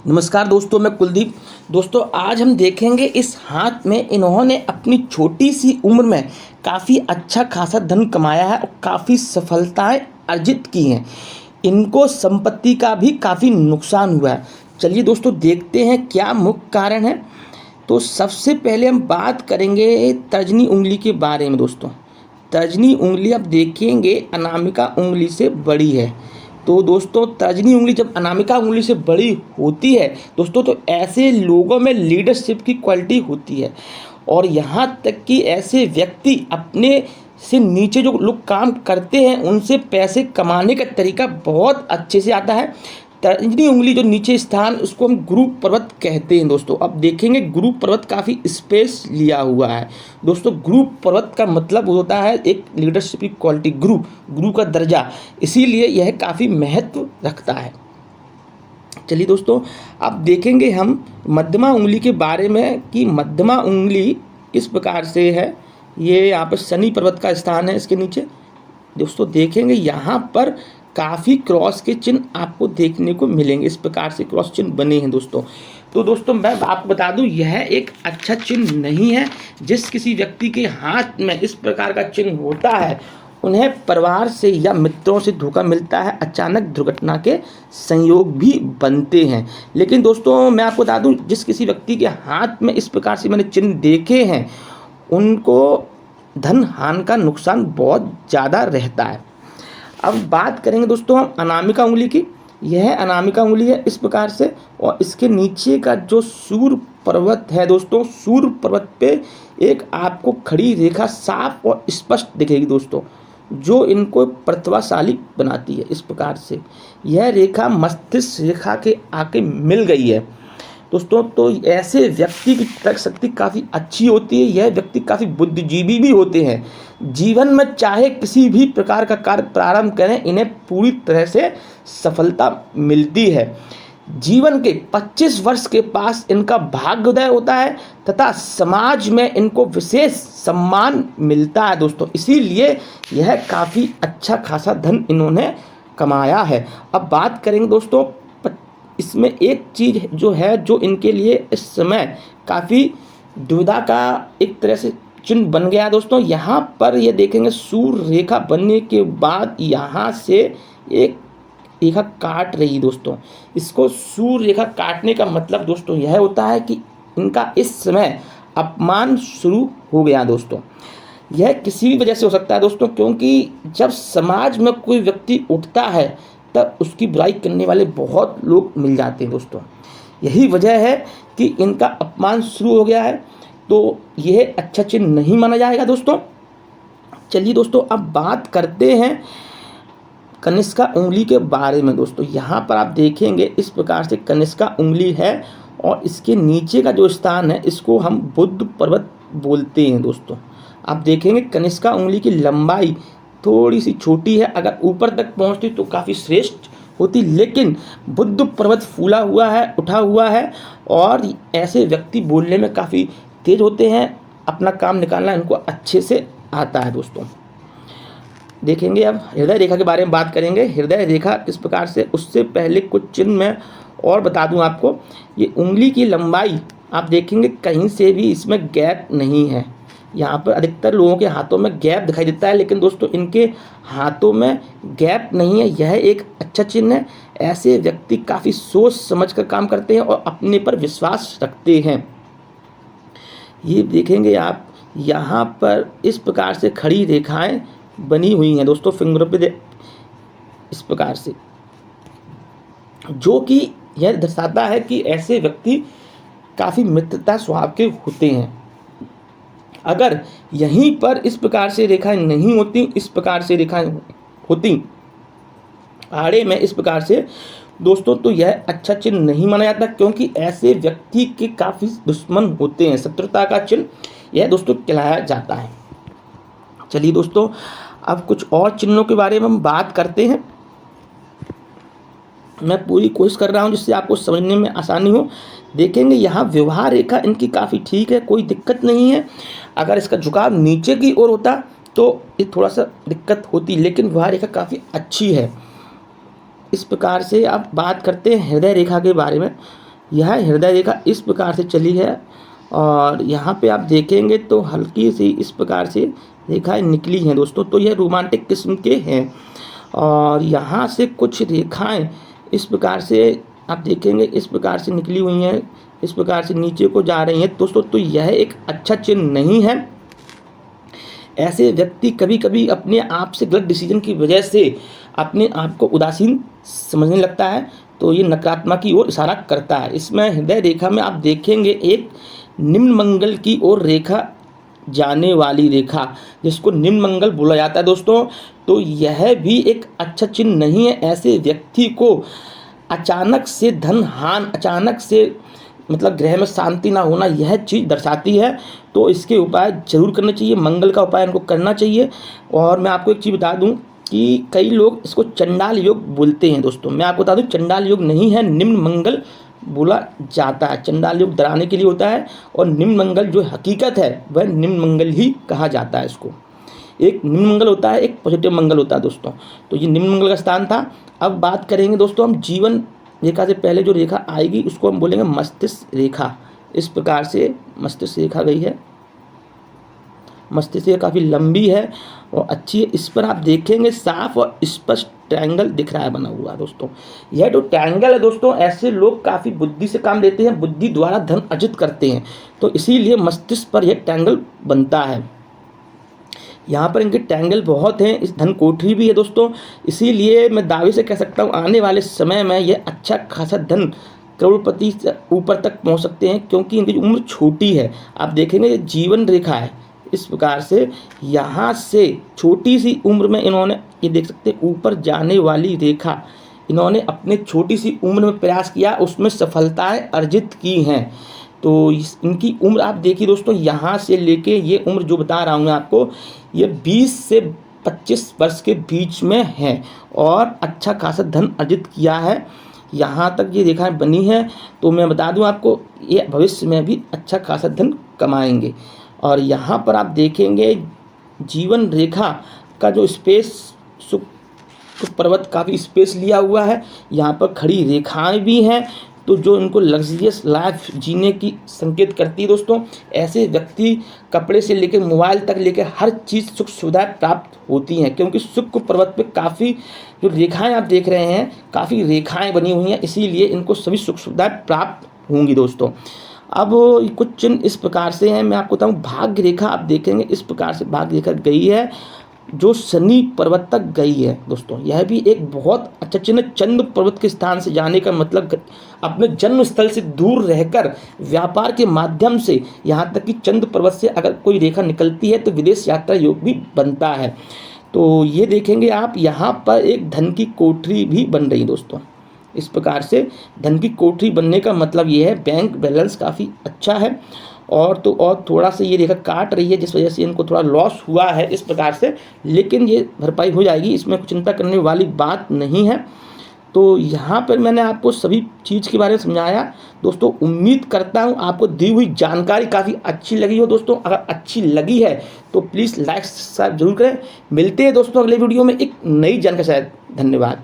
नमस्कार दोस्तों, मैं कुलदीप। दोस्तों, आज हम देखेंगे इस हाथ में इन्होंने अपनी छोटी सी उम्र में काफ़ी अच्छा खासा धन कमाया है और काफ़ी सफलताएं अर्जित की हैं। इनको संपत्ति का भी काफ़ी नुकसान हुआ है। चलिए दोस्तों, देखते हैं क्या मुख्य कारण है। तो सबसे पहले हम बात करेंगे तर्जनी उंगली के बारे में। दोस्तों, तर्जनी उंगली आप देखेंगे अनामिका उंगली से बड़ी है। तो दोस्तों, तर्जनी उंगली जब अनामिका उंगली से बड़ी होती है दोस्तों, तो ऐसे लोगों में लीडरशिप की क्वालिटी होती है। और यहाँ तक कि ऐसे व्यक्ति अपने से नीचे जो लोग काम करते हैं उनसे पैसे कमाने का तरीका बहुत अच्छे से आता है। तर्जनी उंगली जो नीचे स्थान, उसको हम गुरु पर्वत कहते हैं। दोस्तों, अब देखेंगे गुरु पर्वत काफ़ी स्पेस लिया हुआ है। दोस्तों, गुरु पर्वत का मतलब होता है एक लीडरशिप की क्वालिटी, गुरु का दर्जा, इसीलिए यह काफ़ी महत्व रखता है। चलिए दोस्तों, अब देखेंगे हम मध्यमा उंगली के बारे में कि मध्यमा उंगली किस प्रकार से है। ये यहाँ पर शनि पर्वत का स्थान है इसके नीचे। दोस्तों, देखेंगे यहाँ पर काफ़ी क्रॉस के चिन्ह आपको देखने को मिलेंगे। इस प्रकार से क्रॉस चिन्ह बने हैं दोस्तों। तो दोस्तों, मैं आपको बता दूं, यह एक अच्छा चिन्ह नहीं है। जिस किसी व्यक्ति के हाथ में इस प्रकार का चिन्ह होता है उन्हें परिवार से या मित्रों से धोखा मिलता है, अचानक दुर्घटना के संयोग भी बनते हैं। लेकिन दोस्तों, मैं आपको बता दूं, जिस किसी व्यक्ति के हाथ में इस प्रकार से मैंने चिन्ह देखे हैं उनको धन हानि का नुकसान बहुत ज़्यादा रहता है। अब बात करेंगे दोस्तों हम अनामिका उंगली की। यह अनामिका उंगली है इस प्रकार से, और इसके नीचे का जो सूर्य पर्वत है दोस्तों, सूर्य पर्वत पे एक आपको खड़ी रेखा साफ और स्पष्ट दिखेगी दोस्तों, जो इनको प्रतिभाशाली बनाती है। इस प्रकार से यह रेखा मस्तिष्क रेखा के आके मिल गई है दोस्तों। तो ऐसे व्यक्ति की तर्क शक्ति काफ़ी अच्छी होती है। यह व्यक्ति काफ़ी बुद्धिजीवी भी होते हैं। जीवन में चाहे किसी भी प्रकार का कार्य प्रारंभ करें, इन्हें पूरी तरह से सफलता मिलती है। जीवन के 25 वर्ष के पास इनका भाग्योदय होता है तथा समाज में इनको विशेष सम्मान मिलता है दोस्तों। इसीलिए यह काफ़ी अच्छा खासा धन इन्होंने कमाया है। अब बात करेंगे दोस्तों, इसमें एक चीज़ जो है जो इनके लिए इस समय काफ़ी दुविधा का एक तरह से चिन्ह बन गया है दोस्तों। यहाँ पर ये देखेंगे सूर्य रेखा बनने के बाद यहाँ से एक रेखा काट रही दोस्तों। इसको सूर्य रेखा काटने का मतलब दोस्तों यह होता है कि इनका इस समय अपमान शुरू हो गया दोस्तों। यह किसी भी वजह से हो सकता है दोस्तों, क्योंकि जब समाज में कोई व्यक्ति उठता है तब उसकी बुराई करने वाले बहुत लोग मिल जाते हैं दोस्तों। यही वजह है कि इनका अपमान शुरू हो गया है, तो यह अच्छा चिन्ह नहीं माना जाएगा दोस्तों। चलिए दोस्तों, अब बात करते हैं कनिष्का उंगली के बारे में दोस्तों। यहाँ पर आप देखेंगे इस प्रकार से कनिष्का उंगली है और इसके नीचे का जो स्थान है इसको हम बुद्ध पर्वत बोलते हैं दोस्तों। आप देखेंगे कनिष्का उंगली की लंबाई थोड़ी सी छोटी है, अगर ऊपर तक पहुंचती तो काफ़ी श्रेष्ठ होती, लेकिन बुद्ध पर्वत फूला हुआ है, उठा हुआ है, और ऐसे व्यक्ति बोलने में काफ़ी तेज होते हैं। अपना काम निकालना इनको अच्छे से आता है दोस्तों। देखेंगे अब हृदय रेखा के बारे में बात करेंगे। हृदय रेखा किस प्रकार से, उससे पहले कुछ चिन्ह मैं और बता दूं आपको। ये उंगली की लंबाई आप देखेंगे कहीं से भी इसमें गैप नहीं है। यहाँ पर अधिकतर लोगों के हाथों में गैप दिखाई देता है, लेकिन दोस्तों इनके हाथों में गैप नहीं है। यह एक अच्छा चिन्ह है। ऐसे व्यक्ति काफ़ी सोच समझ कर काम करते हैं और अपने पर विश्वास रखते हैं। ये देखेंगे आप, यहाँ पर इस प्रकार से खड़ी रेखाएं बनी हुई हैं दोस्तों फिंगर पे इस प्रकार से, जो कि यह दर्शाता है कि ऐसे व्यक्ति काफ़ी मित्रता स्वभाव के होते हैं। अगर यहीं पर इस प्रकार से रेखाएं नहीं होती, इस प्रकार से रेखाएं होती आड़े में इस प्रकार से दोस्तों, तो यह अच्छा चिन्ह नहीं माना जाता, क्योंकि ऐसे व्यक्ति के काफ़ी दुश्मन होते हैं। शत्रुता का चिन्ह यह दोस्तों कहलाया जाता है। चलिए दोस्तों, अब कुछ और चिन्हों के बारे में हम बात करते हैं। मैं पूरी कोशिश कर रहा हूं जिससे आपको समझने में आसानी हो। देखेंगे यहाँ विवाह रेखा इनकी काफ़ी ठीक है, कोई दिक्कत नहीं है। अगर इसका झुकाव नीचे की ओर होता तो ये थोड़ा सा दिक्कत होती, लेकिन विवाह रेखा काफ़ी अच्छी है। इस प्रकार से आप बात करते हैं हृदय रेखा के बारे में। यह हृदय रेखा इस प्रकार से चली है और यहाँ पे आप देखेंगे तो हल्की सी इस प्रकार से रेखाएं निकली हैं दोस्तों। तो यह रोमांटिक किस्म के हैं और यहाँ से कुछ रेखाएं इस प्रकार से आप देखेंगे इस प्रकार से निकली हुई हैं, इस प्रकार से नीचे को जा रही हैं दोस्तों। तो यह एक अच्छा चिन्ह नहीं है। ऐसे व्यक्ति कभी कभी अपने आप से गलत डिसीजन की वजह से अपने आप को उदासीन समझने लगता है, तो ये नकारात्मक की ओर इशारा करता है। इसमें हृदय रेखा में आप देखेंगे एक निम्न मंगल की ओर रेखा जाने वाली रेखा, जिसको निम्न मंगल बोला जाता है दोस्तों। तो यह भी एक अच्छा चिन्ह नहीं है। ऐसे व्यक्ति को अचानक से धन हानि, अचानक से मतलब ग्रह में शांति ना होना, यह चीज़ दर्शाती है। तो इसके उपाय जरूर करने चाहिए, मंगल का उपाय इनको करना चाहिए। और मैं आपको एक चीज़ बता दूं कि कई लोग इसको चंडाल योग बोलते हैं दोस्तों। मैं आपको बता दूं चंडाल योग नहीं है, निम्न मंगल बोला जाता है। चंडाल योग डराने के लिए होता है और निम्न मंगल जो हकीकत है वह निम्न मंगल ही कहा जाता है। इसको एक निम्न मंगल होता है, एक पॉजिटिव मंगल होता है दोस्तों। तो ये निम्न मंगल का स्थान था। अब बात करेंगे दोस्तों हम जीवन रेखा से पहले जो रेखा आएगी उसको हम बोलेंगे मस्तिष्क रेखा। इस प्रकार से मस्तिष्क रेखा गई है, मस्तिष्क काफ़ी लंबी है और अच्छी है। इस पर आप देखेंगे साफ और स्पष्ट ट्रायंगल दिख रहा है बना हुआ दोस्तों। यह जो ट्रायंगल है दोस्तों, ऐसे लोग काफ़ी बुद्धि से काम लेते हैं, बुद्धि द्वारा धन अर्जित करते हैं। तो इसीलिए मस्तिष्क पर यह ट्रायंगल बनता है। यहाँ पर इनके ट्रायंगल बहुत हैं, इस धन कोठरी भी है दोस्तों। इसीलिए मैं दावे से कह सकता हूँ आने वाले समय में यह अच्छा खासा धन करोड़पति से ऊपर तक पहुँच सकते हैं, क्योंकि इनकी उम्र छोटी है। आप देखेंगे ये जीवन रेखा है इस प्रकार से, यहाँ से छोटी सी उम्र में इन्होंने ये देख सकते हैं ऊपर जाने वाली रेखा, इन्होंने अपने छोटी सी उम्र में प्रयास किया, उसमें सफलताएं अर्जित की हैं। तो इनकी उम्र आप देखिए दोस्तों, यहाँ से लेके ये उम्र जो बता रहा हूँ मैं आपको, ये 20 से 25 वर्ष के बीच में है और अच्छा खासा धन अर्जित किया है। यहाँ तक ये रेखाएं बनी हैं। तो मैं बता दूं आपको ये भविष्य में भी अच्छा खासा धन कमाएंगे। और यहाँ पर आप देखेंगे जीवन रेखा का जो स्पेस, शुक्र पर्वत काफ़ी स्पेस लिया हुआ है, यहाँ पर खड़ी रेखाएं भी हैं, तो जो इनको लग्जरियस लाइफ जीने की संकेत करती है दोस्तों। ऐसे व्यक्ति कपड़े से लेकर मोबाइल तक लेकर हर चीज़ सुख सुविधाएं प्राप्त होती हैं, क्योंकि शुक्र पर्वत पे काफ़ी जो रेखाएं आप देख रहे हैं, काफ़ी रेखाएं बनी हुई हैं, इसीलिए इनको सभी सुख सुविधाएं प्राप्त होंगी दोस्तों। अब कुछ चिन्ह इस प्रकार से हैं, मैं आपको बताऊँ। भाग्य रेखा आप देखेंगे इस प्रकार से भाग्य रेखा गई है जो शनि पर्वत तक गई है दोस्तों। यह भी एक बहुत अच्छा चिन्ह। चंद्र पर्वत के स्थान से जाने का मतलब अपने जन्म स्थल से दूर रहकर व्यापार के माध्यम से, यहाँ तक कि चंद्र पर्वत से अगर कोई रेखा निकलती है तो विदेश यात्रा योग भी बनता है। तो ये देखेंगे आप, यहाँ पर एक धन की कोठरी भी बन रही दोस्तों। इस प्रकार से धन की कोठरी बनने का मतलब ये है बैंक बैलेंस काफ़ी अच्छा है। और तो और थोड़ा सा ये रेखा काट रही है, जिस वजह से इनको थोड़ा लॉस हुआ है इस प्रकार से, लेकिन ये भरपाई हो जाएगी, इसमें कुछ चिंता करने वाली बात नहीं है। तो यहाँ पर मैंने आपको सभी चीज़ के बारे में समझाया दोस्तों। उम्मीद करता हूँ आपको दी हुई जानकारी काफ़ी अच्छी लगी हो दोस्तों। अगर अच्छी लगी है तो प्लीज़ लाइक सब्सक्राइब जरूर करें। मिलते हैं दोस्तों अगले वीडियो में एक नई जानकारी के साथ। धन्यवाद।